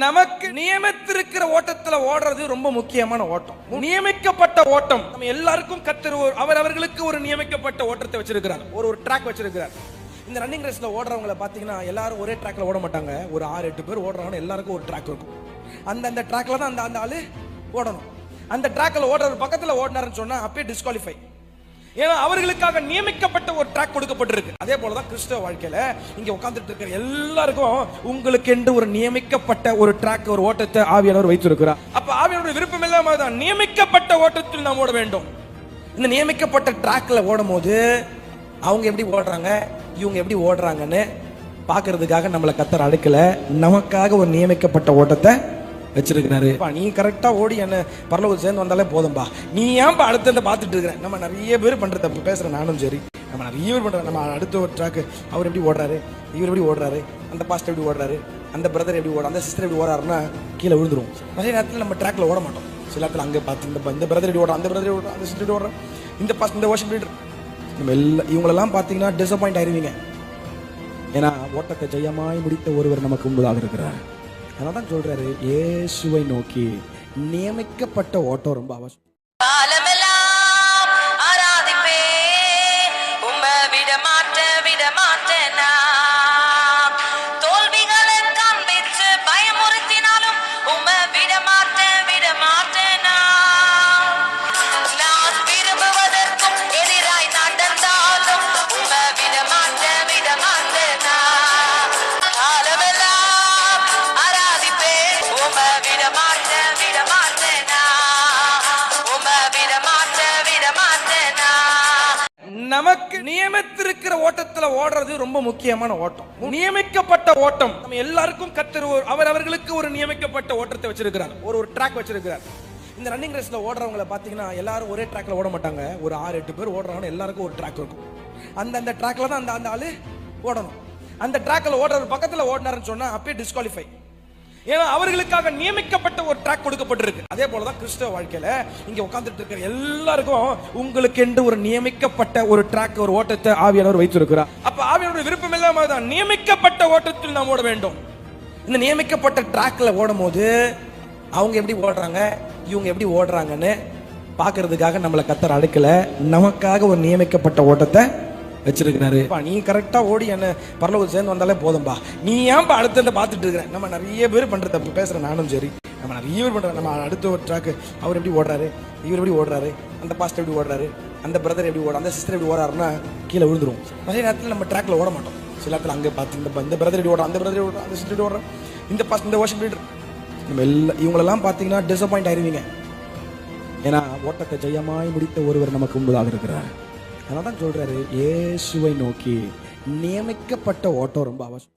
நமக்கு நியமித்திருக்கிற ஓட்டத்துல ஓடுறது ரொம்ப முக்கியமான ஓட்டம். நியமிக்கப்பட்ட ஓட்டம் நம்ம எல்லாருக்கும் கர்த்தர் அவர்களுக்கு ஒரு நியமிக்கப்பட்ட ஓட்டத்தை வச்சிருக்கிறார். ஒரு ட்ராக் வச்சிருக்கிறார். இந்த ரன்னிங் ரேஸ்ல ஓடுறவங்கள பாத்தீங்கன்னா எல்லாரும் ஒரே ட்ராக்ல ஓட மாட்டாங்க. ஒரு 6-8 பேர் ஓடுறாங்கன்னா எல்லாருக்கும் ஒரு ட்ராக் இருக்கும். அந்த ட்ராக்ல தான் அந்த ஆளு ஓடணும். அந்த ட்ராக்ல ஓடுற பக்கத்துல ஓடினாருன்னு சொன்னா அப்பயே டிஸ்குவாலிஃபை. ஏன்னா அவர்களுக்காக நியமிக்கப்பட்ட ஒரு ட்ராக் கொடுக்கப்பட்டிருக்கு. அதே போலதான் கிறிஸ்தவ வாழ்க்கையில இங்க உட்கார்ந்துட்டு இருக்கிற எல்லாருக்கும் உங்களுக்கு என்று ஒரு நியமிக்கப்பட்ட ஒரு ட்ராக், ஒரு ஓட்டத்தை ஆவியானவர் வைத்திருக்கிறார். அப்ப ஆவியானவர் விருப்பம் இல்லாம தான் நியமிக்கப்பட்ட ஓட்டத்தில் நாம் ஓட வேண்டும். இந்த நியமிக்கப்பட்ட ட்ராக்ல ஓடும் போது அவங்க எப்படி ஓடுறாங்க, இவங்க எப்படி ஓடுறாங்கன்னு பாக்குறதுக்காக நம்மளை கர்த்தர் அழைக்கல, நமக்காக ஒரு நியமிக்கப்பட்ட ஓட்டத்தை வச்சிருக்கிறாரு. நீ கரெக்டா ஓடி என்ன பரலோகம் சேர்ந்து வந்தாலே போதும்பா, நீ ஏன்பா அடுத்த பார்த்துட்டு இருக்கிற. நம்ம நிறைய பேர் பண்ற தப்பு, பேசுற நானும் சரி, நம்ம நிறைய பேர் பண்ற. நம்ம அடுத்த ஒரு ட்ராக், அவர் எப்படி ஓடுறாரு, இவர் எப்படி ஓடுறாரு, அந்த பாஸ்டர் எப்படி ஓடுறாரு, அந்த பிரதர் எப்படி ஓடுறாரு, அந்த சிஸ்டர் எப்படி ஓடுறாருன்னா கீழே விழுந்துரும். நிறைய நேரத்தில் நம்ம ட்ராக்ல ஓட மாட்டோம். சில நேரத்தில் அங்கே பார்த்து இந்த பிரதர் எப்படி ஓடுறா, அந்த பிரதர் ஓடுறா, அந்த சிஸ்டர் எப்படி ஓடுறா, இந்த பாஸ்டர், இந்த வர்ஷிப் லீடர், நம்ம இவங்களெல்லாம் பார்த்தீங்கன்னா டிசப்பாயிண்ட் ஆயிருவீங்க. ஏன்னா ஓட்டத்தை ஜெயமாய் முடித்த ஒருவர் நமக்கு முன்பதாக இருக்கிறார். அதனால தான் சொல்றாரு, இயேசுவை நோக்கி நியமிக்கப்பட்ட ஓட்டம் ரொம்ப அவசியம். நமக்கு நியமித்திருக்கிற ஓட்டத்துல ஓடுறது ரொம்ப முக்கியமான ஓட்டம். நியமிக்கப்பட்ட ஓட்டம் நம்ம எல்லாருக்கும் கர்த்தர் அவர்களுக்கு ஒரு நியமிக்கப்பட்ட ஓட்டத்தை வச்சிருக்கிறார். ஒரு ட்ராக் வச்சிருக்கிறார். இந்த ரன்னிங் ரேஸ்ல ஓடுறவங்கள பாத்தீங்கன்னா எல்லாரும் ஒரே ட்ராக்ல ஓட மாட்டாங்க. ஒரு 6-8 பேர் ஓடுறாங்கன்னா எல்லாருக்கும் ஒரு ட்ராக் இருக்கும். அந்த ட்ராக்ல தான் அந்த ஆளு ஓடணும். அந்த ட்ராக்ல ஓடுற பக்கத்துல ஓடினாருன்னு சொன்னா அப்பயே டிஸ்குவாலிஃபை. ஏன்னா அவர்களுக்காக நியமிக்கப்பட்ட ஒரு ட்ராக் கொடுக்கப்பட்டிருக்கு. அதே போலதான் கிறிஸ்தவ வாழ்க்கையில இங்க உட்கார்ந்துட்டு இருக்கிற எல்லாருக்கும் உங்களுக்கு என்று ஒரு நியமிக்கப்பட்ட ஒரு ட்ராக், ஒரு ஓட்டத்தை ஆவியானவர் வைத்திருக்கிறார். அப்ப ஆவியானவர் விருப்பம் இல்லாம தான் நியமிக்கப்பட்ட ஓட்டத்தில் நாம் ஓட வேண்டும். இந்த நியமிக்கப்பட்ட ட்ராக்ல ஓடும் போது அவங்க எப்படி ஓடுறாங்க, இவங்க எப்படி ஓடுறாங்கன்னு பாக்குறதுக்காக நம்மளை கர்த்தர் அழைக்கல, நமக்காக ஒரு நியமிக்கப்பட்ட ஓட்டத்தை வச்சிருக்கிறாரு. நீ கரெக்டா ஓடி என்ன பரலோகம் சேர்ந்து வந்தாலே போதும்பா, நீ ஏன்பா அடுத்த பார்த்துட்டு இருக்கிற. நம்ம நிறைய பேர் பண்ற தப்பு, பேசுற நானும் சரி, நம்ம நிறைய பேர் பண்ற. நம்ம அடுத்த ஒரு ட்ராக், அவர் எப்படி ஓடுறாரு, இவர் எப்படி ஓடுறாரு, அந்த பாஸ்டர் எப்படி ஓடுறாரு, அந்த பிரதர் எப்படி ஓடுறாரு, அந்த சிஸ்டர் எப்படி ஓடுறாருன்னா கீழே விழுந்துரும். நிறைய நேரத்தில் நம்ம ட்ராக்ல ஓட மாட்டோம். சில நேரத்தில் அங்கே பார்த்து இந்த பிரதர் எப்படி ஓடுறா, அந்த பிரதர் ஓடுறா, அந்த சிஸ்டர் எப்படி ஓடுறா, இந்த பாஸ்டர், இந்த வர்ஷிப் லீடர், நம்ம இவங்களெல்லாம் பார்த்தீங்கன்னா டிசப்பாயிண்ட் ஆயிருவீங்க. ஏன்னா ஓட்டத்தை ஜெயமாய் முடித்த ஒருவர் நமக்கு முன்பதாக இருக்கிறார். அதனால தான் சொல்றாரு, இயேசுவை நோக்கி நியமிக்கப்பட்ட ஓட்டம் ரொம்ப அவசியம்.